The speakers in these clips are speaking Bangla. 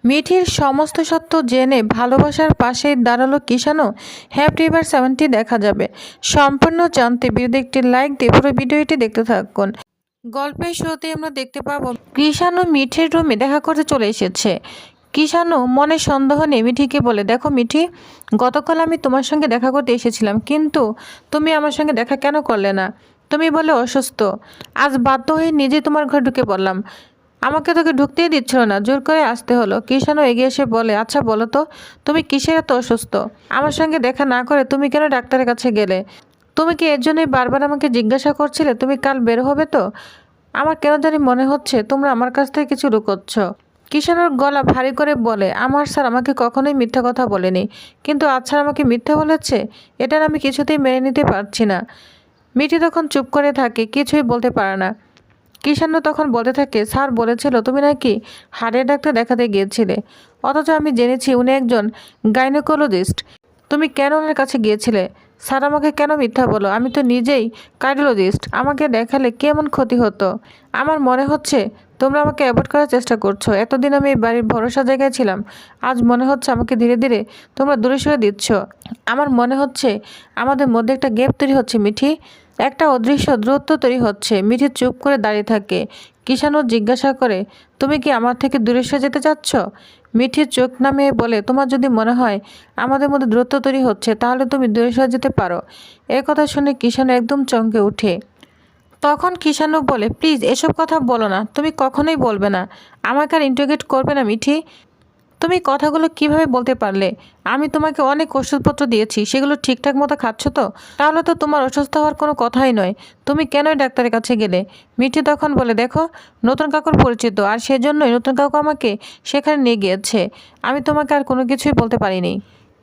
মিঠির সমস্ত সত্য জেনে ভালোবাসার পাশেই দাঁড়ালো কিষানও। হ্যাপি এভার 70 দেখা যাবে। সম্পূর্ণ জানতে ভিডিওতে একটি লাইক দিয়ে পুরো ভিডিওটি দেখতে থাকুন। গল্পের শুরুতে আমরা দেখতে পাবো কিষানও মিঠির রুমে দেখা করতে চলে এসেছে। কিষানও মনে সন্দেহ নেই মিঠিকে বলে, দেখো মিঠি, গতকাল আমি তোমার সঙ্গে দেখা করতে এসেছিলাম, কিন্তু তুমি আমার সঙ্গে দেখা কেন করলে না? তুমি বলে অসুস্থ। আজ বাধ্য হয়ে নিজে তোমার ঘরে ঢুকে পড়লাম। আমাকে তোকে ঢুকতেই দিচ্ছিল না, জোর করে আসতে হলো। কিষানও এগিয়ে এসে বলে, আচ্ছা বলো তো, তুমি কিসের এত অসুস্থ? আমার সঙ্গে দেখা না করে তুমি কেন ডাক্তারের কাছে গেলে? তুমি কি এর জন্যই বারবার আমাকে জিজ্ঞাসা করছিলে তুমি কাল বের হবে তো? আমার কেন জানি মনে হচ্ছে তোমরা আমার কাছ থেকে কিছু লুকোচ্ছ। কিষানর গলা ভারী করে বলে, আমার স্যার আমাকে কখনোই মিথ্যা কথা বলেনি, কিন্তু আচ্ছা আমাকে মিথ্যা বলেছে, এটা আমি কিছুতেই মেনে নিতে পারছি না। মিঠি তখন চুপ করে থাকে, কিছুই বলতে পারে না। কিষান্য তখন বলতে থাকে, স্যার বলেছিল তুমি নাকি হাড়ের ডাক্তার দেখাতে গিয়েছিলে, অথচ আমি জেনেছি উনি একজন গাইনোকোলজিস্ট। তুমি কেন ওনার কাছে গিয়েছিলে? স্যার আমাকে কেন মিথ্যা বলো? আমি তো নিজেই কার্ডিওলজিস্ট। আমাকে দেখালে কেমন ক্ষতি হতো? আমার মনে হচ্ছে তোমরা আমাকে অ্যাভয়েড করার চেষ্টা করছো। এতদিন আমি এই বাড়ির ভরসা জায়গায় ছিলাম, আজ মনে হচ্ছে আমাকে ধীরে ধীরে তোমরা দূরে সরে দিচ্ছ। আমার মনে হচ্ছে আমাদের মধ্যে একটা গ্যাপ তৈরি হচ্ছে মিঠি, একটা অদৃশ্য দূরত্ব তৈরি হচ্ছে। মিঠি চুপ করে দাঁড়িয়ে থাকে। কিষানও জিজ্ঞাসা করে, তুমি কি আমার থেকে দূরে সরে যেতে চাচ্ছ? মিঠির চোখ নামিয়ে বলে, তোমার যদি মনে হয় আমাদের মধ্যে দূরত্ব তৈরি হচ্ছে, তাহলে তুমি দূরে সরে যেতে পারো। এ কথা শুনে কিষানও একদম চমকে ওঠে। তখন কিষানও বলে, প্লিজ এসব কথা বলো না, তুমি কখনোই বলবে না। আমাকে আর ইন্টারোগেট করবে না মিঠি। তুমি কথাগুলো কিভাবে বলতে পারলে? আমি তোমাকে অনেক ওষুধপত্র দিয়েছি, সেগুলো ঠিকঠাক মতো খাচ্ছ তো? তাহলে তো তোমার অসুস্থ হওয়ার কোনো কথাই নয়। তুমি কেনই ডাক্তারের কাছে গেলে? মিঠি তখন বলে, দেখো, নতুন কাকুর পরিচিত, আর সেজন্যই নতুন কাকু আমাকে সেখানে নিয়ে গিয়েছে। আমি তোমাকে আর কোনো কিছুই বলতে পারিনি।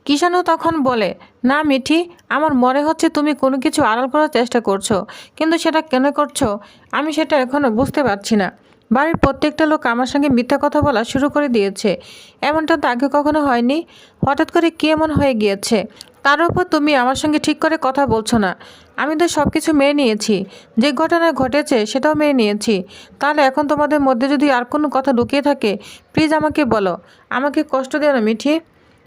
কিষানও তখন বলে, না মিঠি, আমার মনে হচ্ছে তুমি কোনো কিছু আড়াল করার চেষ্টা করছো, কিন্তু সেটা কেন করছো আমি সেটা এখনও বুঝতে পারছি না। বাড়ির প্রত্যেকটা লোক আমার সঙ্গে মিথ্যা কথা বলা শুরু করে দিয়েছে। এমনটা তো আগে কখনো হয়নি। হঠাৎ করে কী এমন হয়ে গিয়েছে? তার উপর তুমি আমার সঙ্গে ঠিক করে কথা বলছো না। আমি তো সব কিছু মেনে নিয়েছি, যে ঘটনা ঘটেছে সেটাও মেনে নিয়েছি। তাহলে এখন তোমাদের মধ্যে যদি আর কোনো কথা লুকিয়ে থাকে, প্লিজ আমাকে বলো। আমাকে কষ্ট দিও না মিঠি।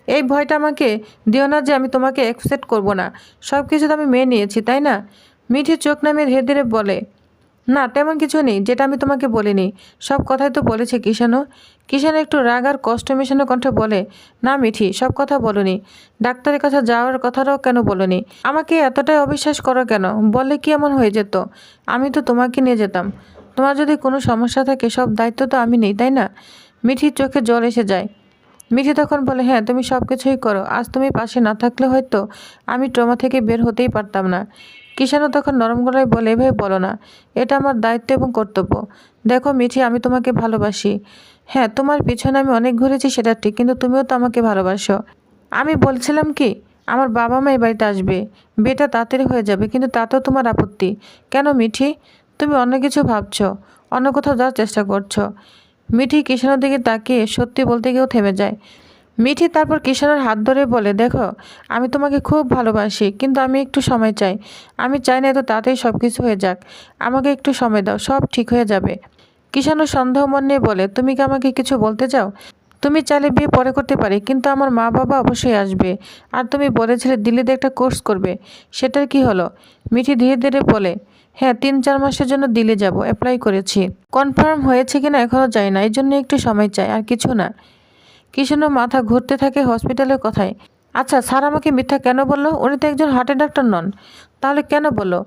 এই ভয়টা আমাকে দিও না যে আমি তোমাকে অ্যাকসেপ্ট করব না। সব কিছু তো আমি মেনে নিয়েছি, তাই না? মিঠি চোখ নামিয়ে ধীরে ধীরে বলে, না তেমন কিছু নেই যেটা আমি তোমাকে বলিনি। সব কথাই তো বলেছে কিষানও। কিষান একটু রাগ আর কষ্ট মেশানো কণ্ঠে বলে, না মিঠি, সব কথা বলনি। ডাক্তারের কাছে যাওয়ার কথাটাও কেন বলনি? আমাকে এতটাই অবিশ্বাস করো কেন? বললে কি এমন হয়ে যেত? আমি তো তোমাকে নিয়ে যেতাম। তোমার যদি কোনো সমস্যা থাকে সব দায়িত্ব তো আমি নেই, তাই না? মিঠির চোখে জল এসে যায়। মিঠি তখন বলে, হ্যাঁ তুমি সব কিছুই করো, আজ তুমি পাশে না থাকলে হয়তো আমি ট্রমা থেকে বের হতেই পারতাম না। কিষানও তখন নরম গলায় বলে, এভাবে বলো না, এটা আমার দায়িত্ব এবং কর্তব্য। দেখো মিঠি, আমি তোমাকে ভালোবাসি। হ্যাঁ, তোমার পিছনে আমি অনেক ঘুরেছি সেটা ঠিক, কিন্তু তুমিও তো আমাকে ভালোবাসো। আমি বলছিলাম কি, আমার বাবা মা এই বাড়িতে আসবে, বিয়েটা তাড়াতাড়ি হয়ে যাবে, কিন্তু তাতেও তোমার আপত্তি কেন মিঠি? তুমি অন্য কিছু ভাবছো, অন্য কোথাও যাওয়ার চেষ্টা করছো। মিঠি কিষানের দিকে তাকিয়ে সত্যি বলতে গিয়েও থেমে যায়। মিঠি তারপর কিষানের হাত ধরে বলে, দেখো, আমি তোমাকে খুব ভালোবাসি, কিন্তু আমি একটু সময় চাই। আমি চাই না এত তাড়াতাড়ি সব কিছু হয়ে যাক। আমাকে একটু সময় দাও, সব ঠিক হয়ে যাবে। কিষানও সন্দেহ মন নিয়ে বলে, তুমি কি আমাকে কিছু বলতে চাও? তুমি চাইলে বিয়ে পরে করতে পারি, কিন্তু আমার মা বাবা অবশ্যই আসবে। আর তুমি বলেছিলে দিল্লিতে একটা কোর্স করবে, সেটার কি হলো? মিঠি ধীরে ধীরে বলে, হ্যাঁ 3-4 মাসের জন্য দিল্লি যাব, অ্যাপ্লাই করেছি। কনফার্ম হয়েছে কিনা এখনও জানি না, এই জন্য একটু সময় চাই, আর কিছু না। কিষানও মাথা ঘুরতে থাকে হসপিটালের কথায়। আচ্ছা, স্যার আমাকে মিথ্যা কেন বললো? উনি তো একজন হার্টের ডাক্তার নন, তাহলে কেন বললো?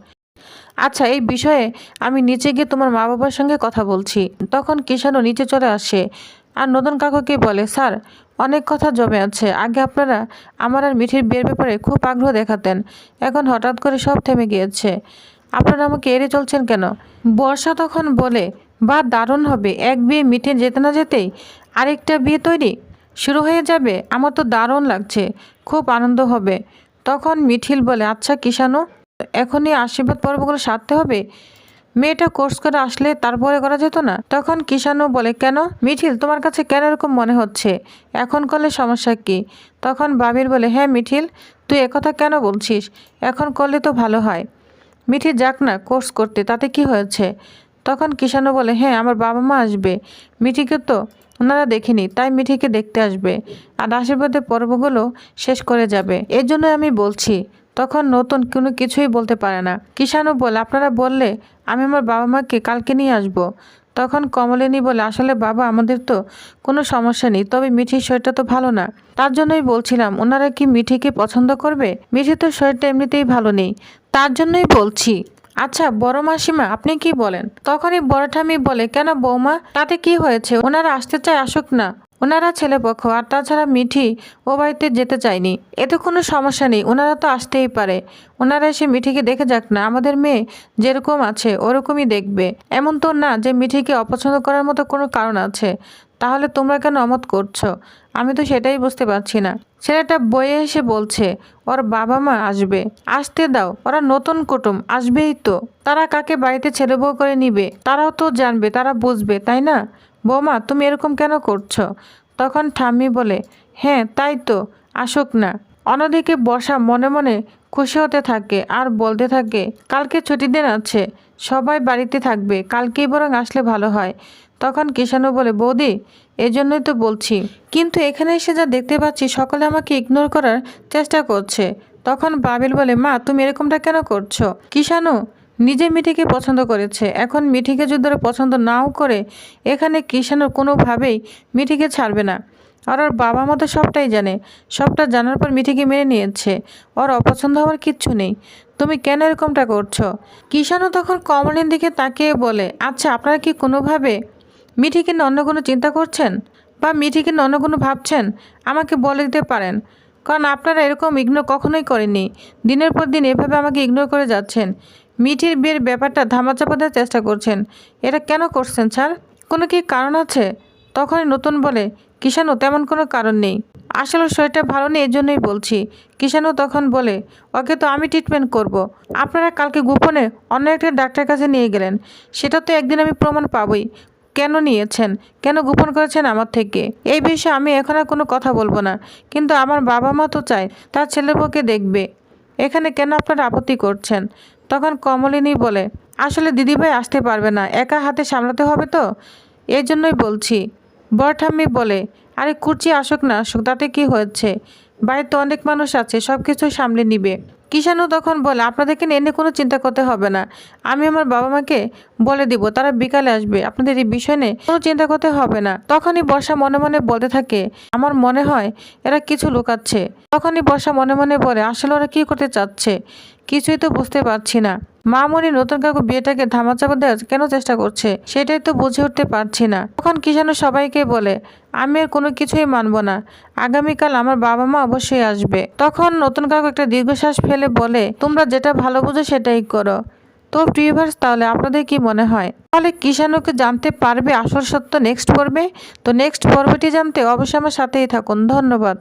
আচ্ছা, এই বিষয়ে আমি নিচে গিয়ে তোমার মা বাবার সঙ্গে কথা বলছি। তখন কিষানও নিচে চলে আসে আর নদন কাকুকে বলে, স্যার, অনেক কথা জমে আছে। আগে আপনারা আমার আর মিঠির বিয়ের ব্যাপারে খুব আগ্রহ দেখাতেন, এখন হঠাৎ করে সব থেমে গিয়েছে। আপনারা আমাকে এড়িয়ে চলছেন কেন? বর্ষা তখন বলে, বা দারুণ হবে, এক বিয়ে মিটে যেতে না যেতেই আরেকটা বিয়ে তৈরি শুরু হয়ে যাবে। আমার তো দারুণ লাগছে, খুব আনন্দ হবে। তখন মিঠিল বলে, আচ্ছা কিষানু, এখনই আশীর্বাদ পর্বগুলো সারতে হবে? মেয়েটা কোর্স করে আসলে তারপরে করা যেত না? তখন কিষানু বলে, কেন মিঠিল, তোমার কাছে কেন এরকম মনে হচ্ছে? এখন করলে সমস্যা কি? তখন বাবির বলে, হ্যাঁ মিঠিল, তুই একথা কেন বলছিস? এখন করলে তো ভালো হয়। মিঠি যাক না কোর্স করতে, তাতে কি হয়েছে? তখন কিষানও বলে, হ্যাঁ আমার বাবা মা আসবে, মিঠিকে তো ওনারা দেখেনি, তাই মিঠিকে দেখতে আসবে আর আশীর্বাদের পর্বগুলো শেষ করে যাবে, এর জন্য আমি বলছি। তখন নতুন কোনো কিছুই বলতে পারে না। কিষানও বলে, আপনারা বললে আমি আমার বাবা মাকে কালকে নিয়ে আসব। তখন কমলিনী বলে, আসলে বাবা আমাদের তো কোনো সমস্যা নেই, তবে মিঠির শরীরটা তো ভালো না, তার জন্যই বলছিলাম ওনারা কি মিঠিকে পছন্দ করবে। মিঠি তো শরীরটা এমনিতেই ভালো নেই, তার জন্যই বলছি। আচ্ছা বড় মাসিমা আপনি কি বলেন? তখনই বড় ঠাম্মি বলে, কেন বৌমা, তাতে কি হয়েছে? ওনারা আসতে চায় আসুক না, ওনারা ছেলেপক্ষ, আর তাছাড়া মিঠি ও বাড়িতে যেতে চায়নি, এতে কোনো সমস্যা নেই, ওনারা তো আসতেই পারে। ওনারা এসে মিঠিকে দেখে যাক না, আমাদের মেয়ে যেরকম আছে ওরকমই দেখবে, এমন তো না যে মিঠিকে অপছন্দ করার মতো কোনো কারণ আছে। তাহলে তোমরা কেন অমত করছো? আমি তো সেটাই বুঝতে পারছি না। ছেলেটা বয়ে এসে বলছে ওর বাবা মা আসবে, আসতে দাও, ওরা নতুন কুটুম আসবেই তো, তারা কাকে বাড়িতে ছেলে বউ করে নিবে তারাও তো জানবে, তারা বুঝবে, তাই না? বৌমা তুমি এরকম কেন করছো? তখন ঠাম্মি বলে, হ্যাঁ তাই তো, আসুক না। অন্যদিকে বর্ষা মনে মনে খুশি হতে থাকে আর বলতে থাকে, কালকে ছুটির দিন আছে, সবাই বাড়িতে থাকবে, কালকেই বরং আসলে ভালো হয়। তখন কিষানু বলে, বৌদি এজন্যই তো বলছি, কিন্তু এখানে এসে যা দেখতে পাচ্ছি সকলে আমাকে ইগনোর করার চেষ্টা করছে। তখন বাবিল বলে, মা তুমি এরকমটা কেন করছো? কিষানু নিজে মিঠিকে পছন্দ করেছে, এখন মিঠিকে যদি ওরা পছন্দ নাও করে, এখানে কিষানু কোনোভাবেই মিঠিকে ছাড়বে না। আর ওর বাবা মা তো সবটাই জানে, সবটা জানার পর মিঠিকে মেনে নিয়েছে, ওর অপছন্দ হওয়ার কিচ্ছু নেই, তুমি কেন এরকমটা করছো? কিষানু তখন কমলের দিকে তাকিয়ে বলে, আচ্ছা আপনারা কি কোনোভাবে মিঠিকে নিয়ে অন্য কোনো চিন্তা করছেন বা মিঠিকে নিয়ে অন্য কোনো ভাবছেন? আমাকে বলে দিতে পারেন, কারণ আপনারা এরকম ইগনোর কখনোই করেননি, দিনের পর দিন এভাবে আমাকে ইগনোর করে যাচ্ছেন, মিঠির বিয়ের ব্যাপারটা ধামাচাপা দেওয়ার চেষ্টা করছেন, এটা কেন করছেন স্যার? কোনো কি কারণ আছে? তখনই নতুন বলে, কিষানু তেমন কোনো কারণ নেই, আসলে শরীরটা ভালো নেই এজন্যই বলছি। কিষানু তখন বলে, ওকে তো আমি ট্রিটমেন্ট করব। আপনারা কালকে গোপনে অন্য একটা ডাক্তার কাছে নিয়ে গেলেন, সেটা তো একদিন আমি প্রমাণ পাবই, কেন নিয়েছেন, কেন গোপন করেছেন আমার থেকে। এই বিষয়ে আমি এখন আর কোনো কথা বলবো না, কিন্তু আমার বাবা মা তো চায় তার ছেলের বউকে দেখবে, এখানে কেন আপনারা আপত্তি করছেন? তখন কমলিনী বলে, আসলে দিদিভাই আসতে পারবে না, একা হাতে সামলাতে হবে তো, এই জন্যই বলছি। বড় ঠাম্মি বলে, আরে কুর্চি আসুক না আসুক, তাতে কি হয়েছে, বাড়িতে অনেক মানুষ আছে, সব কিছু সামলে নিবে। কিষানু তখন বলে, আপনাদেরকে এনে কোনো চিন্তা করতে হবে না, আমি আমার বাবা মাকে বলে দিব, তারা বিকালে আসবে, আপনাদের এই বিষয় নিয়ে কোনো চিন্তা করতে হবে না। তখনই বর্ষা মনে মনে বলতে থাকে, আমার মনে হয় এরা কিছু লুকাচ্ছে। তখনই বর্ষা মনে মনে বলে, আসলে ওরা কি করতে চাচ্ছে কিছুই তো বুঝতে পারছি না। মামনি নতুন কাকু বিয়েটাকে ধামাচাপা দেওয়ার কেন চেষ্টা করছে সেটাই তো বুঝে উঠতে পারছি না। তখন কিষানু সবাইকে বলে, আমি আর কোনো কিছুই মানবো না, আগামীকাল আমার বাবা মা অবশ্যই আসবে। তখন নতুন কাকু একটা দীর্ঘশ্বাস ফেলে বলে, তোমরা যেটা ভালো বুঝো সেটাই করো। তো ভিউয়ার্স তাহলে আপনাদের কি মনে হয়, তাহলে কিষানুকে জানতে পারবে আসল সত্য নেক্সট পর্বে? তো নেক্সট পর্বটি জানতে অবশ্যই আমার সাথেই থাকুন। ধন্যবাদ।